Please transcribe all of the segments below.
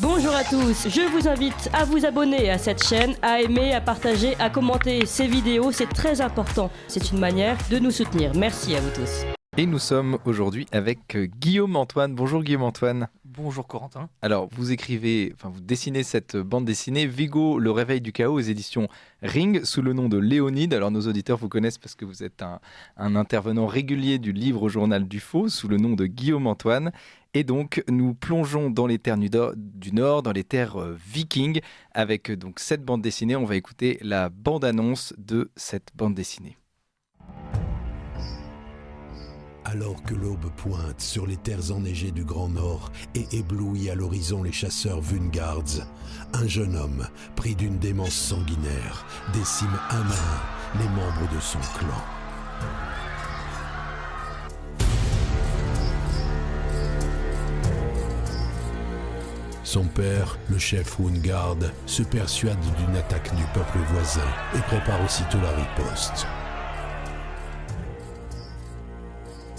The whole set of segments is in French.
Bonjour à tous, je vous invite à vous abonner à cette chaîne, à aimer, à partager, à commenter ces vidéos, c'est très important. C'est une manière de nous soutenir. Merci à vous tous. Et nous sommes aujourd'hui avec Guillaume Antoine. Bonjour Guillaume Antoine. Bonjour Corentin. Alors vous dessinez cette bande dessinée Vigo, le réveil du chaos aux éditions Ring sous le nom de Léonide. Alors nos auditeurs vous connaissent parce que vous êtes un intervenant régulier du livre au journal du Faux sous le nom de Guillaume Antoine. Et donc nous plongeons dans les terres du Nord, dans les terres vikings avec donc cette bande dessinée. On va écouter la bande-annonce de cette bande dessinée. Alors que l'aube pointe sur les terres enneigées du Grand Nord et éblouit à l'horizon les chasseurs Vungards, un jeune homme, pris d'une démence sanguinaire, décime un à un les membres de son clan. Son père, le chef Wungard, se persuade d'une attaque du peuple voisin et prépare aussitôt la riposte.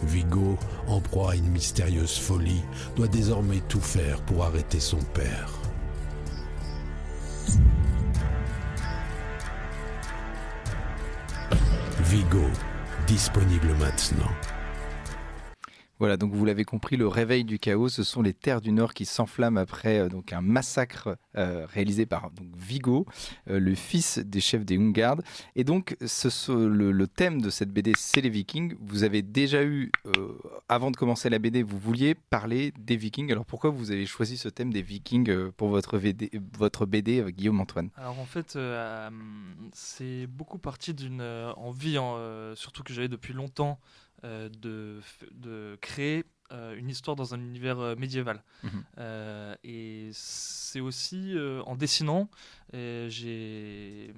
Vigo, en proie à une mystérieuse folie, doit désormais tout faire pour arrêter son père. Vigo, disponible maintenant. Voilà, donc vous l'avez compris, le réveil du chaos, ce sont les terres du Nord qui s'enflamment après donc un massacre réalisé par Vigo, le fils des chefs des Hungard. Et donc, le thème de cette BD, c'est les Vikings. Vous avez déjà eu, avant de commencer la BD, vous vouliez parler des Vikings. Alors pourquoi vous avez choisi ce thème des Vikings pour votre BD, Guillaume Antoine ? Alors en fait, c'est beaucoup parti d'une envie, surtout que j'avais depuis longtemps, de créer une histoire dans un univers médiéval. Et c'est aussi en dessinant, j'ai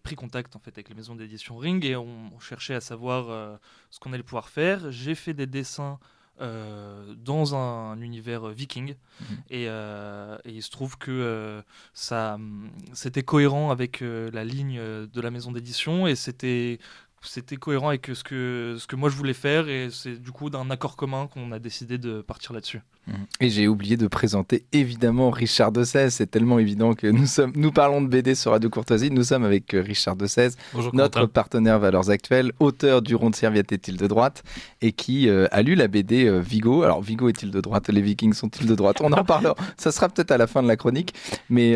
pris contact en fait avec les maisons d'édition Ring et on cherchait à savoir ce qu'on allait pouvoir faire. J'ai fait des dessins dans un univers viking et il se trouve que c'était cohérent avec la ligne de la maison d'édition et c'était cohérent avec ce que moi je voulais faire et c'est du coup d'un accord commun qu'on a décidé de partir là-dessus. Et j'ai oublié de présenter évidemment Richard Dessèze. C'est tellement évident que nous parlons de BD sur Radio Courtoisie. Nous sommes avec Richard Dessèze, notre partenaire Valeurs Actuelles, auteur du Rond de Serviette est-il de droite et qui a lu la BD Vigo. Alors Vigo est-il de droite ? Les Vikings sont-ils de droite ? On en parlera. Ça sera peut-être à la fin de la chronique. Mais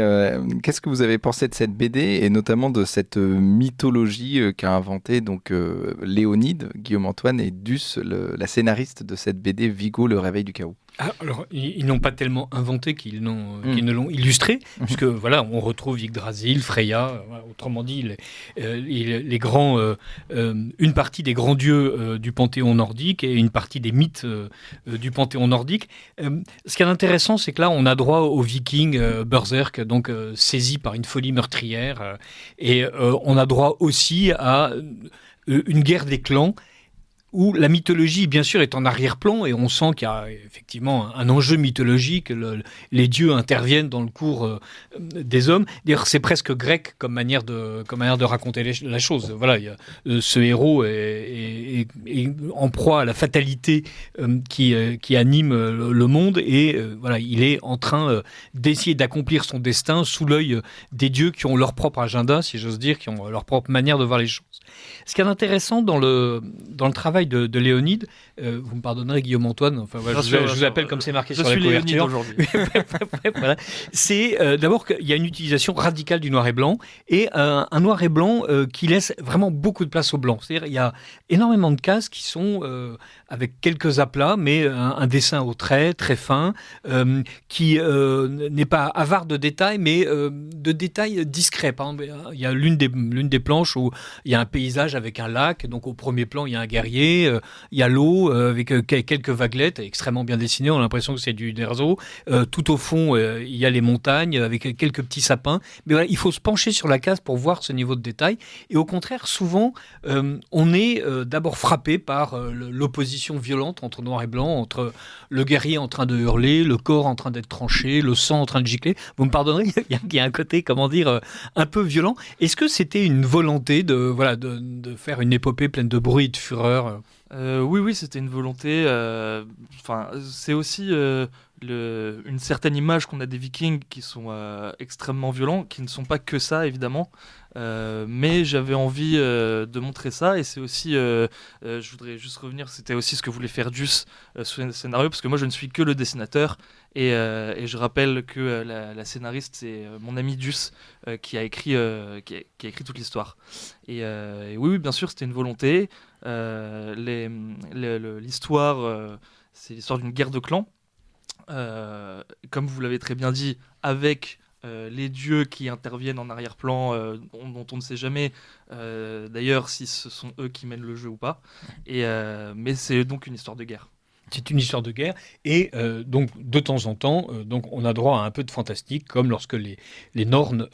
qu'est-ce que vous avez pensé de cette BD et notamment de cette mythologie qu'a inventée donc Léonide, Guillaume Antoine et Duss, la scénariste de cette BD Vigo, le réveil du chaos ? Alors, ils n'ont pas tellement inventé qu'ils ne l'ont illustré, puisque voilà, on retrouve Yggdrasil, Freya, autrement dit, les grands, une partie des grands dieux du panthéon nordique et une partie des mythes du panthéon nordique. Ce qui est intéressant, c'est que là, on a droit aux Vikings, Berserk, donc saisis par une folie meurtrière, et on a droit aussi à une guerre des clans, où la mythologie, bien sûr, est en arrière-plan et on sent qu'il y a effectivement un enjeu mythologique. Les dieux interviennent dans le cours des hommes. D'ailleurs, c'est presque grec comme manière de raconter la chose. Voilà, ce héros est en proie à la fatalité qui anime le monde et voilà, il est en train d'essayer d'accomplir son destin sous l'œil des dieux qui ont leur propre agenda, si j'ose dire, qui ont leur propre manière de voir les choses. Ce qui est intéressant dans le travail de Léonide, vous me pardonnerez Guillaume Antoine, enfin, voilà, je vous appelle comme c'est marqué sur la couverture. Je suis Léonide aujourd'hui. Voilà. C'est d'abord qu'il y a une utilisation radicale du noir et blanc et un noir et blanc qui laisse vraiment beaucoup de place au blanc. C'est-à-dire il y a énormément de cases qui sont avec quelques aplats, mais un dessin au trait très fin qui n'est pas avare de détails, mais de détails discrets. Par exemple, il y a l'une des planches où il y a un paysage avec un lac, donc au premier plan il y a un guerrier, il y a l'eau avec quelques vaguelettes extrêmement bien dessinées, on a l'impression que c'est du Derzo. Tout au fond il y a les montagnes avec quelques petits sapins, mais voilà, il faut se pencher sur la case pour voir ce niveau de détail et au contraire souvent on est d'abord frappé par l'opposition violente entre noir et blanc, entre le guerrier en train de hurler, le corps en train d'être tranché, le sang en train de gicler. Vous me pardonnerez, il y a un côté, comment dire, un peu violent. Est-ce que c'était une volonté de faire une épopée pleine de bruit et de fureur ? Oui, c'était une volonté. C'est aussi une certaine image qu'on a des Vikings qui sont extrêmement violents, qui ne sont pas que ça évidemment, mais j'avais envie de montrer ça, et c'est aussi, je voudrais juste revenir, c'était aussi ce que voulait faire Duss sur le scénario, parce que moi je ne suis que le dessinateur, et je rappelle que la scénariste c'est mon ami Duss qui a écrit toute l'histoire. Et oui, bien sûr, c'était une volonté. L'histoire, c'est l'histoire d'une guerre de clans. Comme vous l'avez très bien dit, avec les dieux qui interviennent en arrière-plan, dont on ne sait jamais d'ailleurs si ce sont eux qui mènent le jeu ou pas. Mais c'est donc une histoire de guerre. C'est une histoire de guerre, et donc de temps en temps, donc on a droit à un peu de fantastique, comme lorsque les Norns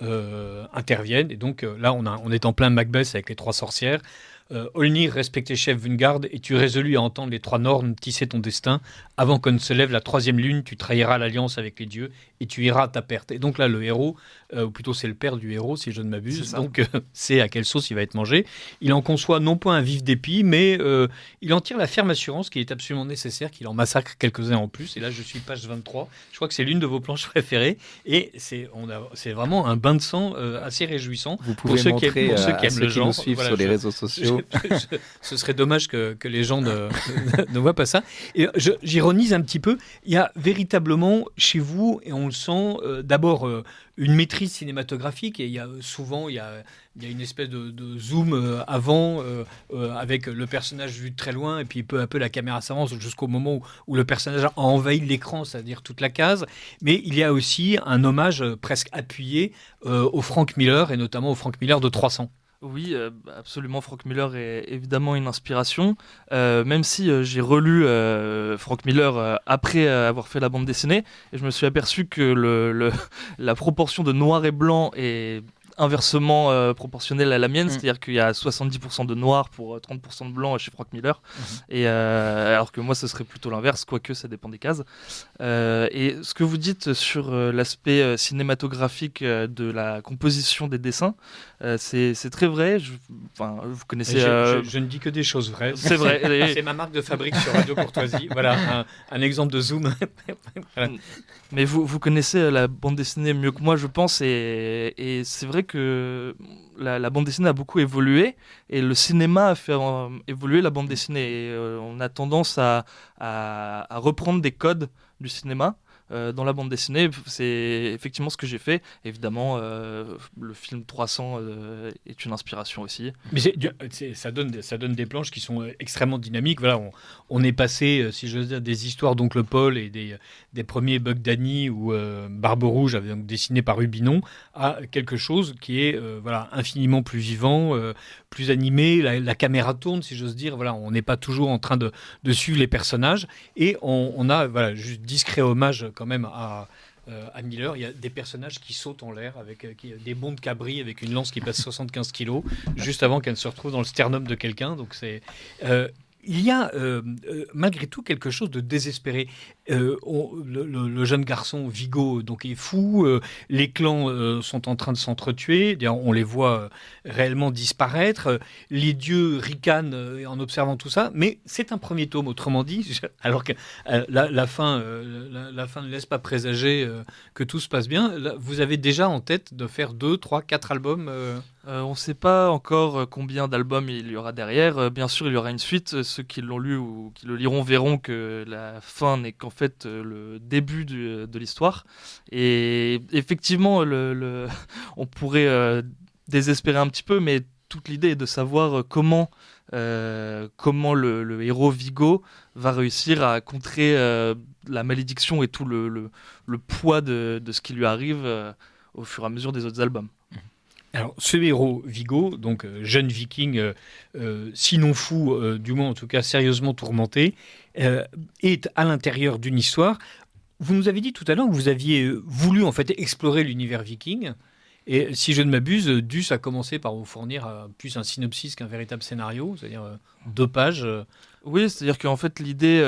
interviennent. Et donc là, on est en plein Macbeth avec les 3 sorcières. Olnir, respecté chef Vungard, es-tu résolu à entendre les 3 Norns tisser ton destin? Avant qu'on ne se lève la 3e lune, tu trahiras l'alliance avec les dieux et tu iras à ta perte. Et donc là, le héros, ou plutôt c'est le père du héros, si je ne m'abuse, donc c'est à quelle sauce il va être mangé. Il en conçoit non pas un vif dépit, mais il en tire la ferme assurance qu'il est absolument nécessaire qu'il en massacre quelques-uns en plus. Et là, je suis page 23. Je crois que c'est l'une de vos planches préférées. Et c'est vraiment un bain de sang assez réjouissant. Vous pouvez montrer à ceux qui aiment le genre. Nous suivent sur les réseaux sociaux. Ce serait dommage que les gens ne voient pas ça. Et j'ironise un petit peu. Il y a véritablement chez vous, et on le sent, d'abord une maîtrise cinématographique. Et il y a souvent il y a une espèce de zoom avant avec le personnage vu de très loin, et puis peu à peu la caméra s'avance jusqu'au moment où le personnage a envahi l'écran, c'est-à-dire toute la case. Mais il y a aussi un hommage presque appuyé au Frank Miller, et notamment au Frank Miller de 300. Oui, absolument. Frank Miller est évidemment une inspiration, même si j'ai relu Frank Miller après avoir fait la bande dessinée, et je me suis aperçu que la proportion de noir et blanc est inversement proportionnelle à la mienne, c'est-à-dire qu'il y a 70% de noir pour 30% de blanc chez Frank Miller, et alors que moi ce serait plutôt l'inverse, quoique ça dépend des cases. Et ce que vous dites sur l'aspect cinématographique de la composition des dessins, c'est très vrai. Vous connaissez. Je ne dis que des choses vraies. C'est vrai. C'est ma marque de fabrique sur Radio Courtoisie. Voilà un exemple de zoom. Voilà. Mais vous connaissez la bande dessinée mieux que moi, je pense, et c'est vrai que la bande dessinée a beaucoup évolué, et le cinéma a fait évoluer la bande dessinée. Et, on a tendance à reprendre des codes du cinéma dans la bande dessinée. C'est effectivement ce que j'ai fait. Évidemment, le film 300 est une inspiration aussi. Mais ça donne des planches qui sont extrêmement dynamiques. Voilà, on est passé, si je veux dire, des histoires d'Oncle Paul et des premiers Bug Danny ou Barbe Rouge, donc dessiné par Rubinon, à quelque chose qui est infiniment plus vivant, plus animé. La caméra tourne, si j'ose dire. Voilà, on n'est pas toujours en train de suivre les personnages, et on a juste discret hommage quand même à Miller. Il y a des personnages qui sautent en l'air avec des bonds de cabri avec une lance qui pèse 75 kilos juste avant qu'elle ne se retrouve dans le sternum de quelqu'un. Donc c'est il y a malgré tout quelque chose de désespéré. Le jeune garçon Vigo donc est fou. Les clans sont en train de s'entretuer. On les voit réellement disparaître. Les dieux ricanent en observant tout ça. Mais c'est un premier tome, autrement dit. Alors que la fin ne laisse pas présager que tout se passe bien. Là, vous avez déjà en tête de faire 2, 3, 4 albums on ne sait pas encore combien d'albums il y aura derrière. Bien sûr, il y aura une suite. Ceux qui l'ont lu ou qui le liront verront que la fin n'est qu'en fait le début de l'histoire. Et effectivement, on pourrait désespérer un petit peu, mais toute l'idée est de savoir comment le héros Vigo va réussir à contrer la malédiction et tout le poids de ce qui lui arrive au fur et à mesure des autres albums. Alors, ce héros Vigo, donc jeune viking, sinon fou, du moins en tout cas sérieusement tourmenté, est à l'intérieur d'une histoire. Vous nous avez dit tout à l'heure que vous aviez voulu en fait explorer l'univers viking. Et si je ne m'abuse, Duss a commencé par vous fournir plus un synopsis qu'un véritable scénario, c'est-à-dire 2 pages. Oui, c'est-à-dire qu'en fait l'idée,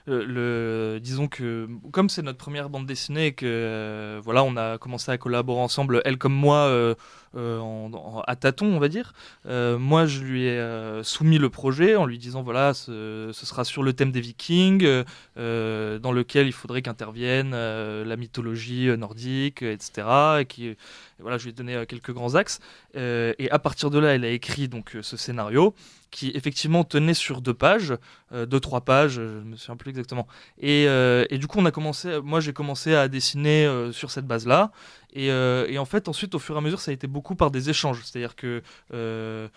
disons que comme c'est notre première bande dessinée et que voilà, on a commencé à collaborer ensemble, elle comme moi, à tâtons, on va dire. Moi, je lui ai soumis le projet en lui disant voilà, ce sera sur le thème des Vikings, dans lequel il faudrait qu'intervienne la mythologie nordique, etc. Et voilà, je lui ai donné quelques grands axes. Et à partir de là, elle a écrit donc ce scénario qui effectivement tenait sur 2 pages, 2-3 pages, je ne me souviens plus exactement. Et du coup, moi j'ai commencé à dessiner sur cette base-là. Et en fait, ensuite, au fur et à mesure, ça a été beaucoup par des échanges. C'est-à-dire que je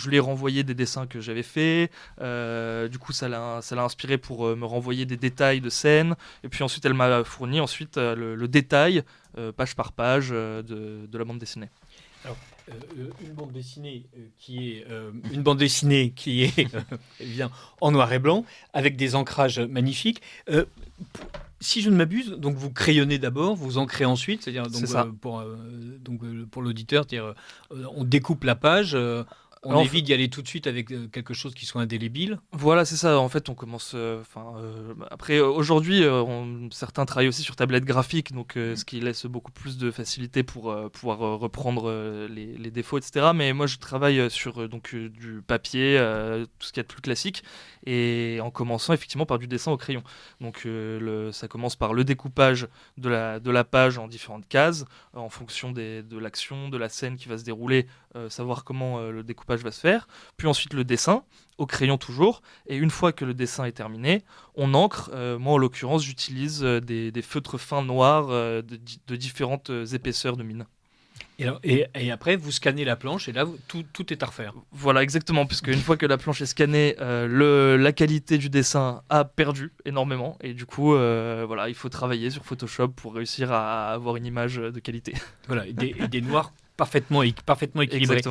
lui ai renvoyé des dessins que j'avais faits. Du coup, ça l'a inspiré pour me renvoyer des détails de scènes. Et puis ensuite, elle m'a fourni le détail, page par page, de la bande dessinée. Alors, une bande dessinée qui est bien en noir et blanc, avec des ancrages magnifiques. Si je ne m'abuse, donc vous crayonnez d'abord, vous ancrez ensuite, c'est-à-dire pour l'auditeur, c'est-à-dire on découpe la page. On évite d'y aller tout de suite avec quelque chose qui soit indélébile. Voilà, c'est ça. En fait, on commence. Après, aujourd'hui, certains travaillent aussi sur tablette graphique, donc ce qui laisse beaucoup plus de facilité pour pouvoir reprendre les défauts, etc. Mais moi, je travaille sur du papier, tout ce qu'il y a de plus classique, et en commençant effectivement par du dessin au crayon. Donc, ça commence par le découpage de la page en différentes cases, en fonction de l'action, de la scène qui va se dérouler, savoir comment le découpage va se faire, puis ensuite le dessin, au crayon toujours, et une fois que le dessin est terminé, on encre. Moi en l'occurrence j'utilise des feutres fins noirs de différentes épaisseurs de mine. Et après, vous scannez la planche et là, tout est à refaire. Voilà, exactement, puisque une fois que la planche est scannée, la qualité du dessin a perdu énormément. Et du coup, voilà, il faut travailler sur Photoshop pour réussir à avoir une image de qualité. Voilà, et des noirs parfaitement équilibrés.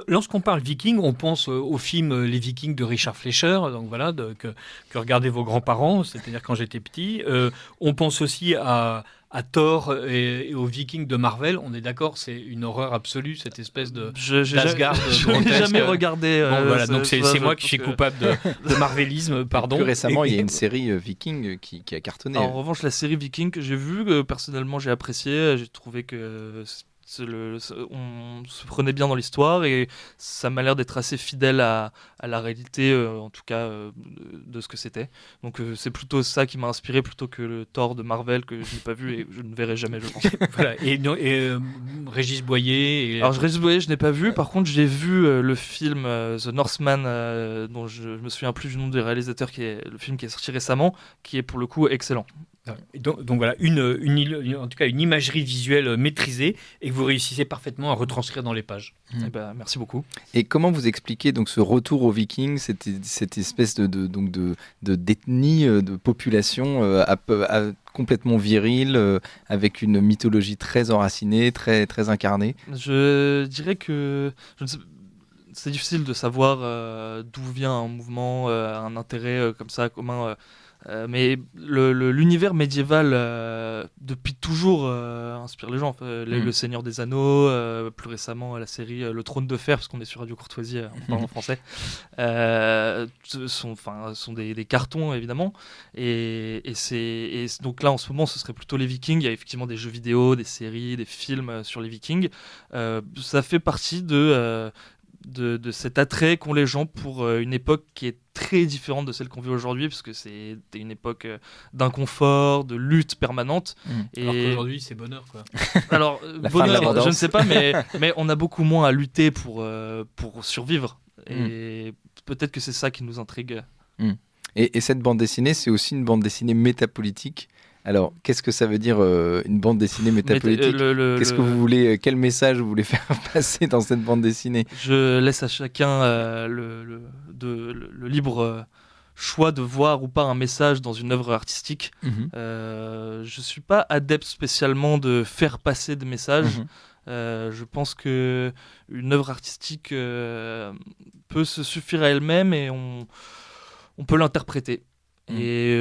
Lorsqu'on parle Viking, on pense au film Les Vikings de Richard Fleischer, donc voilà, que regardaient vos grands-parents, c'est-à-dire quand j'étais petit. On pense aussi à Thor et aux Vikings de Marvel. On est d'accord, c'est une horreur absolue, cette espèce d'Asgard. Je n'ai jamais regardé. Voilà, donc c'est moi qui suis coupable de marvelisme, pardon. Plus récemment, il y a une série Viking qui a cartonné. En revanche, la série Viking que j'ai vue, personnellement, j'ai apprécié. J'ai trouvé que on se prenait bien dans l'histoire et ça m'a l'air d'être assez fidèle à la réalité, en tout cas de ce que c'était. Donc c'est plutôt ça qui m'a inspiré plutôt que le Thor de Marvel que je n'ai pas vu et je ne verrai jamais, je pense. Voilà. Et Régis Boyer. Alors Régis Boyer, je n'ai pas vu. Par contre, j'ai vu le film The Northman, dont je me souviens plus du nom du réalisateur, le film qui est sorti récemment, qui est pour le coup excellent. Donc voilà, en tout cas une imagerie visuelle maîtrisée et que vous réussissez parfaitement à retranscrire dans les pages. Merci beaucoup. Et comment vous expliquez donc ce retour aux Vikings, cette espèce d'ethnie, de population complètement virile, avec une mythologie très enracinée, très, très incarnée? Je dirais que c'est difficile de savoir d'où vient un mouvement, un intérêt comme ça commun. Mais l'univers médiéval depuis toujours inspire les gens. Le Seigneur des Anneaux, plus récemment la série Le Trône de Fer, parce qu'on est sur Radio Courtoisie, on parle en français, sont des cartons évidemment. Et donc là en ce moment ce serait plutôt les Vikings. Il y a effectivement des jeux vidéo, des séries, des films sur les Vikings. Ça fait partie de cet attrait qu'ont les gens pour une époque qui est très différente de celle qu'on vit aujourd'hui, parce que c'était une époque d'inconfort, de lutte permanente. Alors qu'aujourd'hui, c'est bonheur, quoi. Alors, bonheur, je ne sais pas, mais on a beaucoup moins à lutter pour survivre. Et peut-être que c'est ça qui nous intrigue. Et cette bande dessinée, c'est aussi une bande dessinée métapolitique. Alors, qu'est-ce que ça vele dire une bande dessinée métapolitique? Qu'est-ce que vous voulez, quel message vous voulez faire passer dans cette bande dessinée? Je laisse à chacun le libre choix de voir ou pas un message dans une œuvre artistique. Je suis pas adepte spécialement de faire passer des messages. Je pense que une œuvre artistique peut se suffire à elle-même et on peut l'interpréter. Et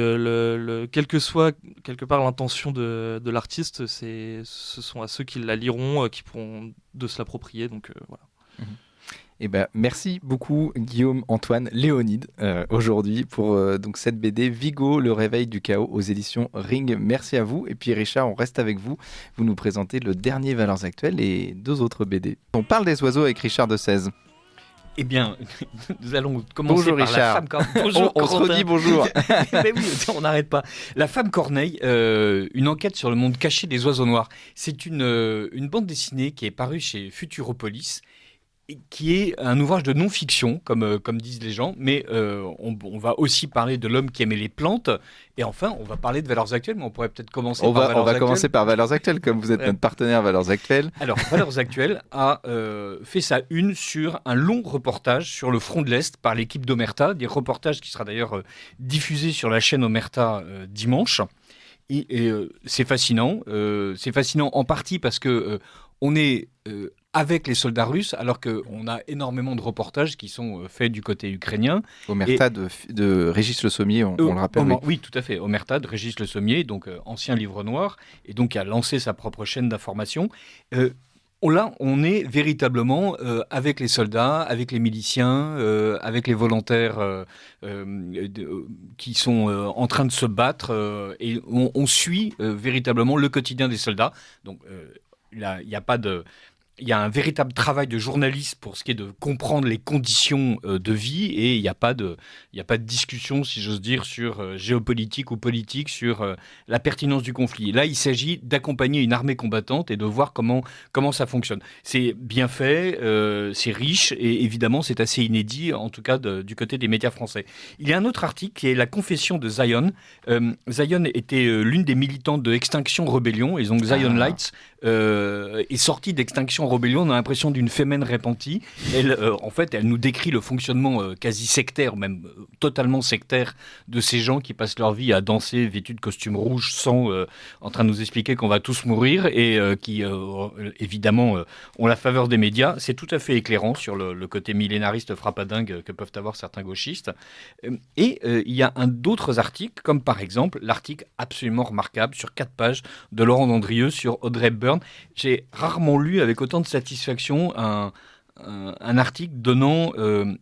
quelle que soit quelque part l'intention de l'artiste, ce sont à ceux qui la liront qui pourront de se l'approprier. Donc voilà. Merci beaucoup Guillaume, Antoine, Léonide aujourd'hui pour donc cette BD Vigo, le réveil du chaos aux éditions Ring. Merci à vous. Et puis Richard, on reste avec vous. Vous nous présentez le dernier Valeurs Actuelles et 2 autres BD. On parle des oiseaux avec Richard de 16. Eh bien, nous allons commencer bonjour, par Richard. La femme Corneille. Bonjour, on se redit bonjour. Mais oui, on n'arrête pas. La femme Corneille, une enquête sur le monde caché des oiseaux noirs. C'est une bande dessinée qui est parue chez Futuropolis, qui est un ouvrage de non-fiction, comme disent les gens, mais on va aussi parler de l'homme qui aimait les plantes, et enfin, on va parler de Valeurs Actuelles, mais on pourrait peut-être commencer par Valeurs Actuelles. On va commencer par Valeurs Actuelles, comme vous êtes notre partenaire Valeurs Actuelles. Alors, Valeurs Actuelles a fait sa une sur un long reportage sur le front de l'Est par l'équipe d'Omerta, des reportages qui sera d'ailleurs diffusé sur la chaîne Omerta dimanche. Et c'est fascinant. C'est fascinant en partie parce que on est avec les soldats russes, alors qu'on a énormément de reportages qui sont faits du côté ukrainien. Omerta de Régis Le Sommier, on le rappelle. Oui, tout à fait. Omerta de Régis Le Sommier, donc ancien livre noir, et donc a lancé sa propre chaîne d'information. Là, on est véritablement avec les soldats, avec les miliciens, avec les volontaires qui sont en train de se battre, et on suit véritablement le quotidien des soldats. Donc, il y a un véritable travail de journaliste pour ce qui est de comprendre les conditions de vie, et il n'y a pas de discussion, si j'ose dire, sur géopolitique ou politique, sur la pertinence du conflit. Là, il s'agit d'accompagner une armée combattante et de voir comment ça fonctionne. C'est bien fait, c'est riche, et évidemment, c'est assez inédit, en tout cas du côté des médias français. Il y a un autre article qui est la confession de Zion. Zion était l'une des militantes de Extinction Rebellion, et donc Zion Lights est sortie d'Extinction Rebellion. On a l'impression d'une fémène repentie. En fait, elle nous décrit le fonctionnement quasi sectaire, même totalement sectaire, de ces gens qui passent leur vie à danser vêtus de costumes rouges, en train de nous expliquer qu'on va tous mourir, et qui, évidemment, ont la faveur des médias. C'est tout à fait éclairant sur le côté millénariste frappadingue que peuvent avoir certains gauchistes. Et il y a d'autres articles, comme par exemple l'article absolument remarquable sur 4 pages de Laurent Dandrieux sur Audrey Hepburn. J'ai rarement lu avec autant de satisfaction un article donnant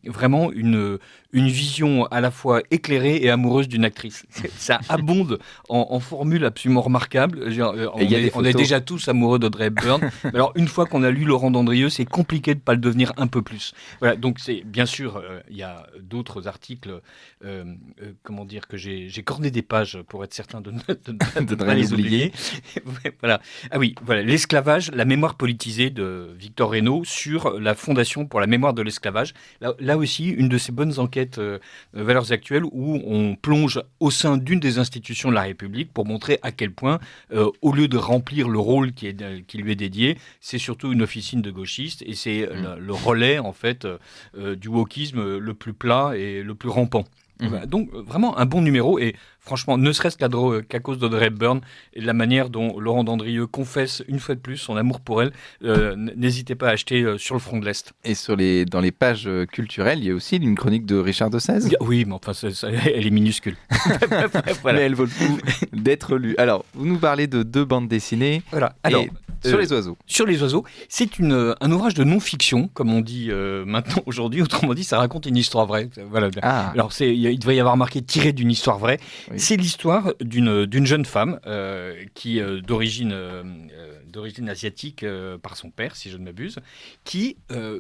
vraiment une vision à la fois éclairée et amoureuse d'une actrice. Ça abonde en formules absolument remarquables. On est déjà tous amoureux d'Audrey Hepburn. Alors, une fois qu'on a lu Laurent Dandrieux, c'est compliqué de ne pas le devenir un peu plus. Voilà, donc bien sûr, il y a d'autres articles, que j'ai corné des pages pour être certain de ne pas les oublier. Voilà. Ah oui, voilà, l'esclavage, la mémoire politisée de Victor Reynaud sur la Fondation pour la mémoire de l'esclavage. Là aussi, une de ces bonnes enquêtes Valeurs Actuelles où on plonge au sein d'une des institutions de la République pour montrer à quel point, au lieu de remplir le rôle qui lui est dédié, c'est surtout une officine de gauchistes, et c'est le relais en fait du wokisme le plus plat et le plus rampant. Voilà. Donc vraiment un bon numéro, et franchement, ne serait-ce qu'à cause d'Audrey Hepburn et de la manière dont Laurent Dandrieux confesse une fois de plus son amour pour elle, n'hésitez pas à acheter sur le front de l'Est. Et dans les pages culturelles, il y a aussi une chronique de Richard de 16. Oui, mais enfin, elle est minuscule. Voilà. Mais elle vaut le coup d'être lue. Alors, vous nous parlez de 2 bandes dessinées. Voilà. Alors, sur les oiseaux. Sur les oiseaux, c'est un ouvrage de non-fiction, comme on dit maintenant aujourd'hui. Autrement dit, ça raconte une histoire vraie. Voilà. Alors, il devrait y avoir marqué tiré d'une histoire vraie. Oui. C'est l'histoire d'une jeune femme qui d'origine asiatique par son père, si je ne m'abuse, qui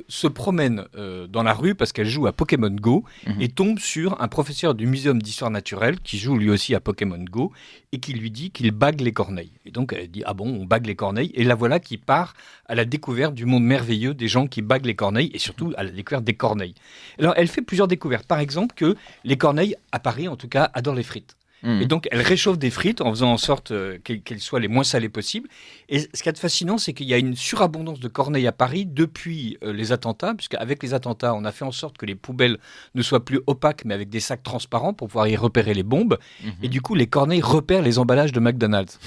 se promène dans la rue parce qu'elle joue à Pokémon Go et tombe sur un professeur du Muséum d'histoire naturelle qui joue lui aussi à Pokémon Go et qui lui dit qu'il bague les corneilles. Et donc elle dit « Ah bon, on bague les corneilles ?» Et la voilà qui part à la découverte du monde merveilleux des gens qui baguent les corneilles, et surtout à la découverte des corneilles. Alors elle fait plusieurs découvertes. Par exemple que les corneilles, à Paris en tout cas, adorent les frites. Et donc, elle réchauffe des frites en faisant en sorte qu'elles soient les moins salées possibles. Et ce qui est fascinant, c'est qu'il y a une surabondance de corneilles à Paris depuis les attentats, puisqu'avec les attentats, on a fait en sorte que les poubelles ne soient plus opaques, mais avec des sacs transparents pour pouvoir y repérer les bombes. Et du coup, les corneilles repèrent les emballages de McDonald's.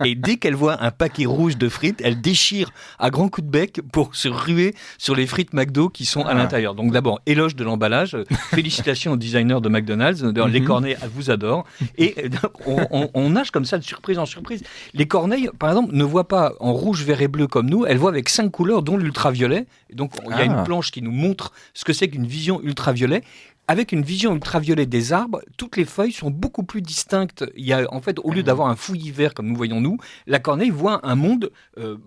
Et dès qu'elle voit un paquet rouge de frites, elle déchire à grands coups de bec pour se ruer sur les frites McDo qui sont à l'intérieur. Donc d'abord, éloge de l'emballage, félicitations au designer de McDonald's, les corneilles, elle vous adore. Et on nage comme ça de surprise en surprise. Les corneilles, par exemple, ne voient pas en rouge, vert et bleu comme nous, elles voient avec 5 couleurs, dont l'ultraviolet. Donc il y a une planche qui nous montre ce que c'est qu'une vision ultraviolet. Avec une vision ultraviolet des arbres, toutes les feuilles sont beaucoup plus distinctes. Il y a, en fait, au lieu d'avoir un fouillis vert comme nous voyons nous, la corneille voit un monde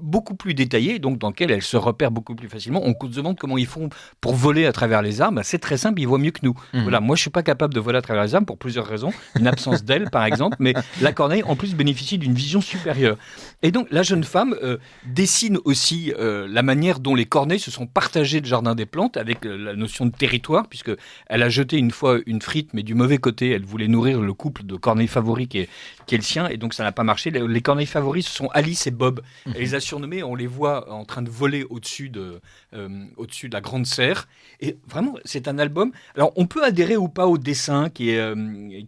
beaucoup plus détaillé, donc dans lequel elle se repère beaucoup plus facilement. On se demande comment ils font pour voler à travers les arbres. C'est très simple, ils voient mieux que nous. Voilà, moi je suis pas capable de voler à travers les arbres pour plusieurs raisons. Une absence d'ailes par exemple, mais la corneille en plus bénéficie d'une vision supérieure. Et donc la jeune femme dessine aussi la manière dont les corneilles se sont partagées le jardin des plantes avec la notion de territoire, puisque elle a jeté une fois une frite, mais du mauvais côté. Elle voulait nourrir le couple de corneilles favoris qui est le sien, et donc ça n'a pas marché. Les corneilles favoris, ce sont Alice et Bob. Elle les a surnommés, on les voit en train de voler au-dessus de la grande serre. Et vraiment, c'est un album. Alors, on peut adhérer ou pas au dessin, qui a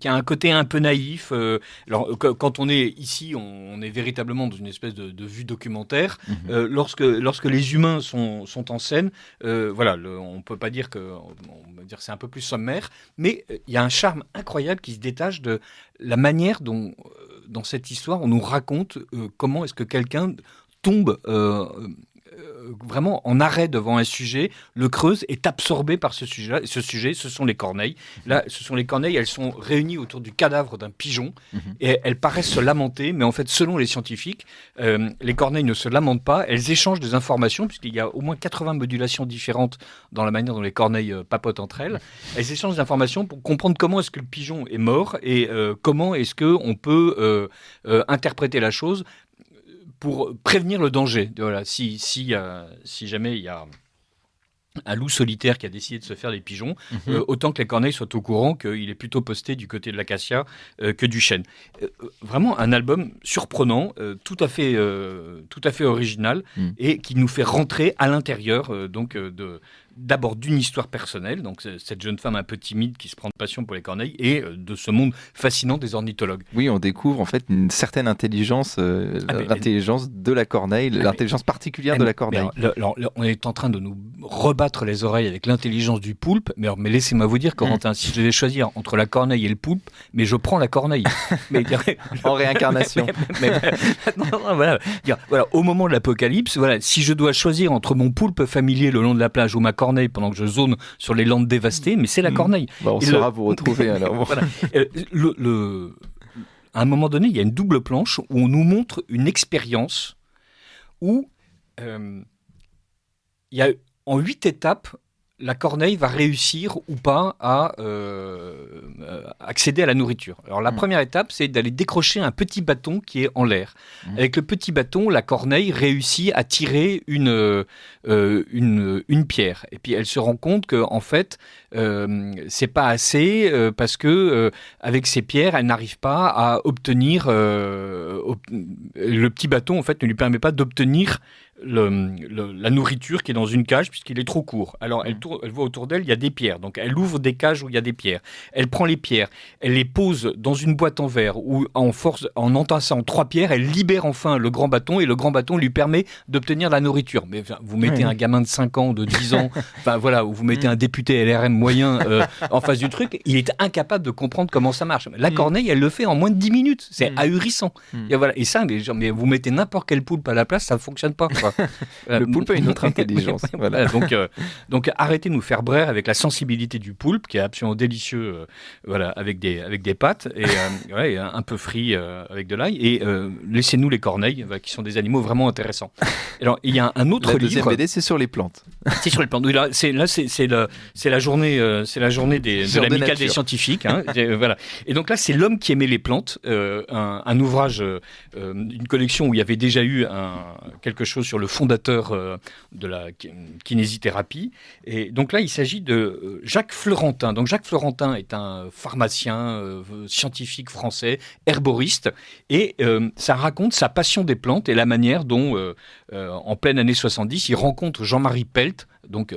un côté un peu naïf. Alors, quand on est ici, on est véritablement dans une espèce de vue documentaire. Lorsque les humains sont en scène, voilà, on peut pas dire que... On va dire c'est un peu plus sommaire, mais il y a un charme incroyable qui se détache de la manière dont, dans cette histoire, on nous raconte comment est-ce que quelqu'un tombe vraiment en arrêt devant un sujet, le creuse, est absorbé par ce sujet-là. Et ce sujet, ce sont les corneilles. Là, ce sont les corneilles, elles sont réunies autour du cadavre d'un pigeon et elles paraissent se lamenter, mais en fait, selon les scientifiques, les corneilles ne se lamentent pas, elles échangent des informations, puisqu'il y a au moins 80 modulations différentes dans la manière dont les corneilles papotent entre elles. Elles échangent des informations pour comprendre comment est-ce que le pigeon est mort et comment est-ce qu'on peut interpréter la chose pour prévenir le danger. Voilà, si jamais il y a un loup solitaire qui a décidé de se faire des pigeons, autant que les corneilles soient au courant qu'il est plutôt posté du côté de l'acacia que du chêne. Vraiment un album surprenant, tout à fait original, et qui nous fait rentrer à l'intérieur d'abord d'une histoire personnelle, donc cette jeune femme un peu timide qui se prend de passion pour les corneilles, et de ce monde fascinant des ornithologues. Oui, on découvre en fait une certaine intelligence, l'intelligence de la corneille, l'intelligence particulière de la corneille. Alors, on est en train de nous rebattre les oreilles avec l'intelligence du poulpe, mais laissez-moi vous dire, Corentin, si je devais choisir entre la corneille et le poulpe, mais je prends la corneille. En réincarnation. Voilà, au moment de l'apocalypse, voilà, si je dois choisir entre mon poulpe familier le long de la plage ou ma corneille pendant que je zone sur les landes dévastées, mais c'est la corneille. On saura vous retrouver alors. Voilà. À un moment donné, il y a une double planche où on nous montre une expérience où il y a en 8 étapes, la corneille va réussir ou pas à accéder à la nourriture. Alors la première étape, c'est d'aller décrocher un petit bâton qui est en l'air. Avec le petit bâton, la corneille réussit à tirer une pierre. Et puis elle se rend compte que en fait, c'est pas assez parce que avec ces pierres, elle n'arrive pas à obtenir le petit bâton. En fait, ne lui permet pas d'obtenir la nourriture qui est dans une cage puisqu'il est trop court. Alors elle voit autour d'elle, il y a des pierres. Donc elle ouvre des cages où il y a des pierres. Elle prend les pierres, elle les pose dans une boîte en verre où en entassant 3 pierres, elle libère enfin le grand bâton et le grand bâton lui permet d'obtenir la nourriture. Mais vous mettez un gamin de 5 ans, de 10 ans, ou vous mettez un député LRM moyen en face du truc, il est incapable de comprendre comment ça marche. La corneille, elle le fait en moins de 10 minutes. C'est ahurissant. Et ça, mais vous mettez n'importe quel poulpe à la place, ça ne fonctionne pas. Le poulpe a une autre intelligence. Voilà. Donc arrêtez de nous faire braire avec la sensibilité du poulpe qui est absolument délicieux, avec des pâtes et un peu frit avec de l'ail, et laissez-nous les corneilles qui sont des animaux vraiment intéressants. Alors il y a un autre livre. La deuxième BD, c'est sur les plantes. C'est sur les plantes. Oui, c'est la journée de l'amicale des scientifiques. Voilà. Et donc là, c'est L'homme qui aimait les plantes, un ouvrage, une collection où il y avait déjà eu quelque chose sur le fondateur de la kinésithérapie. Et donc là, il s'agit de Jacques Florentin. Donc Jacques Florentin est un pharmacien, scientifique français, herboriste, et ça raconte sa passion des plantes et la manière dont, en pleine année 70, il rencontre Jean-Marie Pelt, donc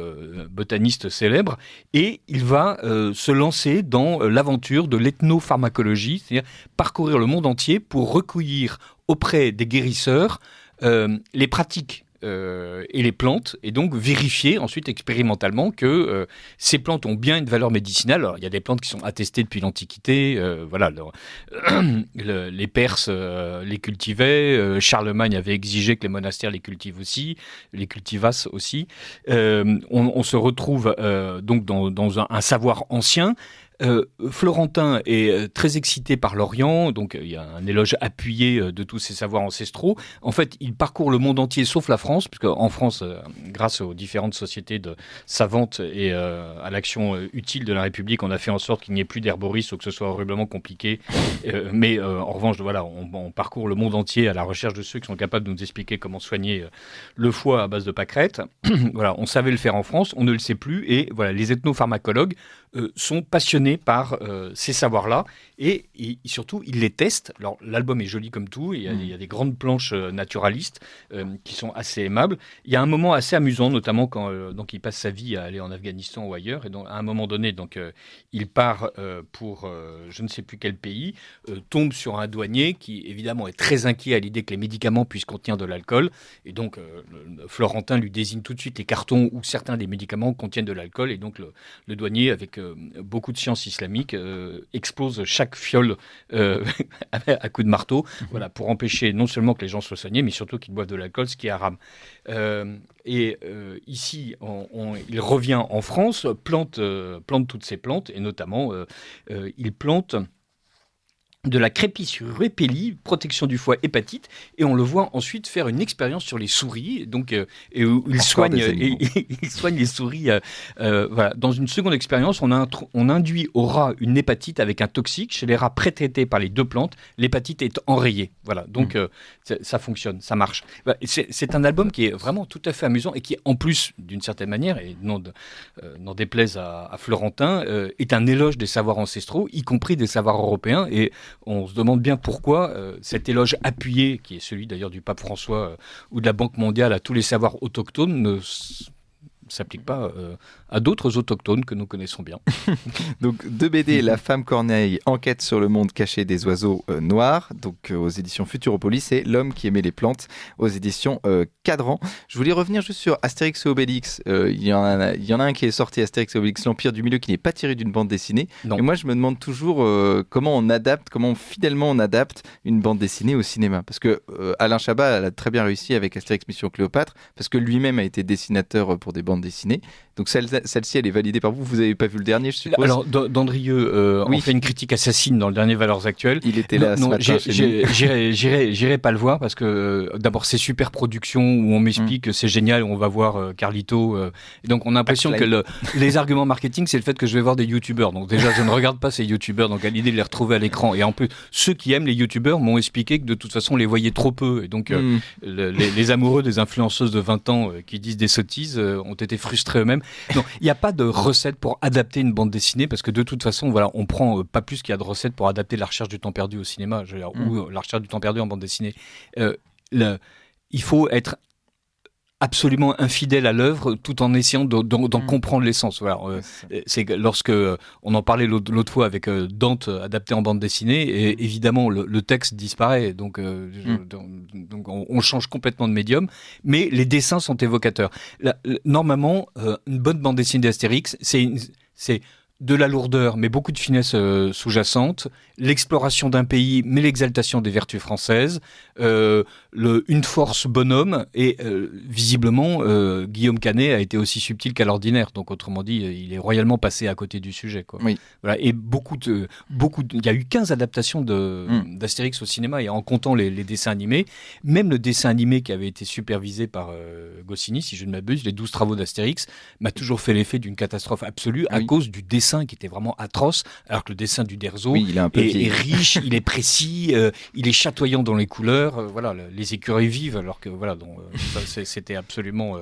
botaniste célèbre, et il va se lancer dans l'aventure de l'ethnopharmacologie, c'est-à-dire parcourir le monde entier pour recueillir auprès des guérisseurs les pratiques et les plantes, et donc vérifier ensuite expérimentalement que ces plantes ont bien une valeur médicinale. Alors, il y a des plantes qui sont attestées depuis l'Antiquité, les Perses les cultivaient, Charlemagne avait exigé que les monastères les cultivent aussi, les cultivassent aussi. On se retrouve donc dans un savoir ancien. Florentin est très excité par l'Orient, donc il y a un éloge appuyé de tous ses savoirs ancestraux. En fait, il parcourt le monde entier sauf la France, puisque en France, grâce aux différentes sociétés de savantes et à l'action utile de la République, on a fait en sorte qu'il n'y ait plus d'herboristes ou que ce soit horriblement compliqué. Mais en revanche, voilà, on parcourt le monde entier à la recherche de ceux qui sont capables de nous expliquer comment soigner le foie à base de pâquerettes. Voilà, on savait le faire en France, on ne le sait plus, et voilà, les ethnopharmacologues sont passionnés par ces savoirs-là et surtout ils les testent. Alors l'album est joli comme tout, il y a des grandes planches naturalistes qui sont assez aimables. Il y a un moment assez amusant, notamment quand donc il passe sa vie à aller en Afghanistan ou ailleurs, et donc à un moment donné donc il part pour je ne sais plus quel pays, tombe sur un douanier qui évidemment est très inquiet à l'idée que les médicaments puissent contenir de l'alcool, et donc Florentin lui désigne tout de suite les cartons où certains des médicaments contiennent de l'alcool, et donc le douanier, avec beaucoup de science islamique, explose chaque fiole à coups de marteau, voilà, pour empêcher non seulement que les gens soient soignés, mais surtout qu'ils boivent de l'alcool, ce qui est haram. Ici, il revient en France, plante toutes ces plantes, et notamment il plante de la Crépis-sur-Répélie, protection du foie, hépatite, et on le voit ensuite faire une expérience sur les souris, donc et où il soigne les souris. Voilà. Dans une seconde expérience, on induit au rat une hépatite avec un toxique. Chez les rats pré-traités par les deux plantes, l'hépatite est enrayée. Voilà. Donc ça fonctionne, ça marche. C'est un album qui est vraiment tout à fait amusant et qui, en plus, d'une certaine manière, et n'en déplaise à Florentin, est un éloge des savoirs ancestraux, y compris des savoirs européens. Et on se demande bien pourquoi cet éloge appuyé, qui est celui d'ailleurs du pape François ou de la Banque mondiale à tous les savoirs autochtones, ne s'applique pas à d'autres autochtones que nous connaissons bien. Donc, deux BD, La femme corneille, enquête sur le monde caché des oiseaux noirs, donc aux éditions Futuropolis, et L'homme qui aimait les plantes aux éditions Cadran. Je voulais revenir juste sur Astérix et Obélix. Il y en a un qui est sorti, Astérix et Obélix, l'Empire du Milieu, qui n'est pas tiré d'une bande dessinée. Non. Et moi, je me demande toujours comment fidèlement on adapte une bande dessinée au cinéma. Parce que Alain Chabat a très bien réussi avec Astérix Mission Cléopâtre, parce que lui-même a été dessinateur pour des bandes dessinées. Donc celle-ci, elle est validée par vous. Vous n'avez pas vu le dernier, je suppose. Alors, Dandrieux on fait une critique assassine dans le dernier Valeurs Actuelles. Il était là ce matin chez nous. J'irai pas le voir parce que d'abord, c'est super production où on m'explique que c'est génial, on va voir Carlito. Et donc, on a l'impression que les arguments marketing, c'est le fait que je vais voir des youtubeurs. Donc déjà, je ne regarde pas ces youtubeurs, donc à l'idée de les retrouver à l'écran. Et en plus, ceux qui aiment les youtubeurs m'ont expliqué que de toute façon, on les voyait trop peu. Et donc, les amoureux des influenceuses de 20 ans qui disent des sottises ont été frustrés eux-mêmes. Non, il n'y a pas de recette pour adapter une bande dessinée parce que de toute façon, voilà, on prend pas plus qu'il y a de recettes pour adapter La Recherche du temps perdu au cinéma, ou La Recherche du temps perdu en bande dessinée. Il faut être absolument infidèle à l'œuvre tout en essayant d'en comprendre l'essence. Voilà. C'est lorsque on en parlait l'autre fois avec Dante adapté en bande dessinée, et évidemment le texte disparaît, donc on change complètement de médium, mais les dessins sont évocateurs. Normalement, une bonne bande dessinée d'Astérix, c'est de la lourdeur, mais beaucoup de finesse sous-jacente, l'exploration d'un pays, mais l'exaltation des vertus françaises, une force bonhomme, et visiblement, Guillaume Canet a été aussi subtil qu'à l'ordinaire, donc autrement dit, il est royalement passé à côté du sujet, quoi. Oui. Voilà, et il y a eu 15 adaptations d'Astérix au cinéma, et en comptant les dessins animés, même le dessin animé qui avait été supervisé par Goscinny, si je ne m'abuse, les 12 travaux d'Astérix, m'a toujours fait l'effet d'une catastrophe absolue à cause du dessin dessin qui était vraiment atroce, alors que le dessin d'Uderzo il est un peu est riche, il est précis, il est chatoyant dans les couleurs. Voilà, les écureuils vivent, alors que voilà, donc, c'était absolument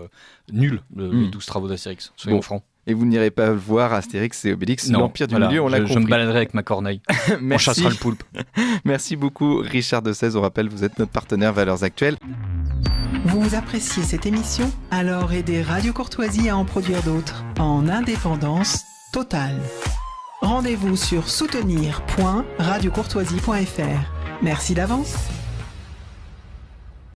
nul, les 12 travaux d'Astérix, soyons francs. Et vous n'irez pas voir Astérix et Obélix, l'Empire du Milieu, on l'a compris. Je me baladerai avec ma corneille. On chassera le poulpe. Merci beaucoup, Richard de Sèze. On rappelle, vous êtes notre partenaire Valeurs Actuelles. Vous appréciez cette émission? Alors aidez Radio Courtoisie à en produire d'autres, en indépendance totale. Rendez-vous sur soutenir.radiocourtoisie.fr. Merci d'avance.